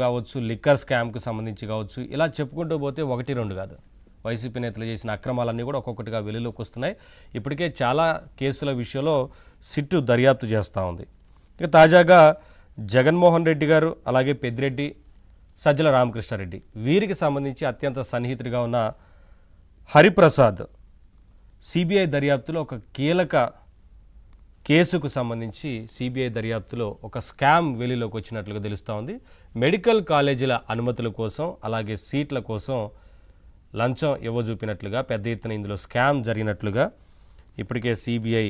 కావచ్చు, లిక్కర్ స్కామ్‌కి సంబంధించి కావచ్చు, ఇలా చెప్పుకుంటూ పోతే 1, 2 కాదు. వైసీపీ నేతలు చేసిన అక్రమాలన్నీ కూడా ఒక్కొక్కటిగా వెలుగులోకి వస్తున్నాయి. ఇప్పటికే చాలా కేసుల విషయంలో సిట్టు దర్యాప్తు చేస్తూ ఉంది. ఇక తాజాగా జగన్మోహన్ రెడ్డి గారు, అలాగే పెద్దిరెడ్డి, సజ్జల రామకృష్ణారెడ్డి వీరికి సంబంధించి అత్యంత సన్నిహితుడిగా ఉన్న హరిప్రసాద్ సిబిఐ దర్యాప్తులో ఒక కీలక కేసుకు సంబంధించి సిబిఐ దర్యాప్తులో ఒక స్కామ్ వెలుగులోకి వచ్చినట్లుగా తెలుస్తూ ఉంది. మెడికల్ కాలేజీల అనుమతుల కోసం, అలాగే సీట్ల కోసం లంచం ఇవ్వజూపినట్లుగా పెద్ద ఎత్తున ఇందులో స్కామ్ జరిగినట్లుగా ఇప్పటికే సిబిఐ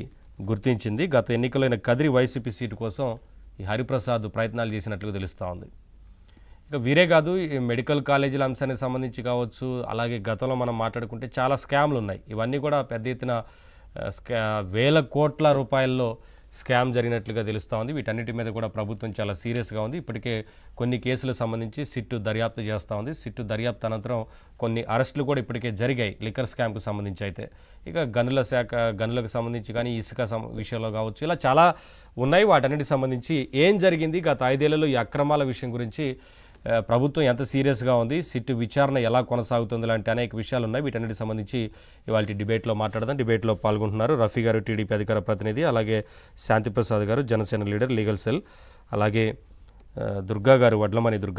గుర్తించింది. గత ఎన్నికలైన కదిరి వైసీపీ సీటు కోసం ఈ హరిప్రసాద్ ప్రయత్నాలు చేసినట్లుగా తెలుస్తూ ఉంది. ఇక వీరే కాదు, ఈ మెడికల్ కాలేజీల అంశానికి సంబంధించి కావచ్చు, అలాగే గతంలో మనం మాట్లాడుకుంటే చాలా స్కామ్లు ఉన్నాయి. ఇవన్నీ కూడా పెద్ద ఎత్తున వేల కోట్ల రూపాయల్లో స్కామ్ జరిగినట్లుగా తెలుస్తూ ఉంది. వీటన్నిటి మీద కూడా ప్రభుత్వం చాలా సీరియస్గా ఉంది. ఇప్పటికే కొన్ని కేసులకు సంబంధించి సిట్టు దర్యాప్తు చేస్తూ ఉంది. సిట్టు దర్యాప్తు అనంతరం కొన్ని అరెస్టులు కూడా ఇప్పటికే జరిగాయి లిక్కర్ స్కామ్కు సంబంధించి. అయితే ఇక గనులకు సంబంధించి కానీ ఇసుక విషయంలో కావచ్చు, ఇలా చాలా ఉన్నాయి. వాటన్నిటికి సంబంధించి ఏం జరిగింది, గత 5 ఏళ్లలో ఈ అక్రమాల విషయం గురించి ప్రభుత్వం ఎంత సీరియస్గా ఉంది, సిట్టు విచారణ ఎలా కొనసాగుతుంది లాంటి అనేక విషయాలు ఉన్నాయి. వీటన్నిటికి సంబంధించి ఇవాళ డిబేట్లో మాట్లాడదాం. డిబేట్లో పాల్గొంటున్నారు రఫీ గారు, టీడీపీ అధికార ప్రతినిధి, అలాగే శాంతిప్రసాద్ గారు, జనసేన లీడర్, లీగల్ సెల్, అలాగే దుర్గా గారు, వడ్లమణి దుర్గా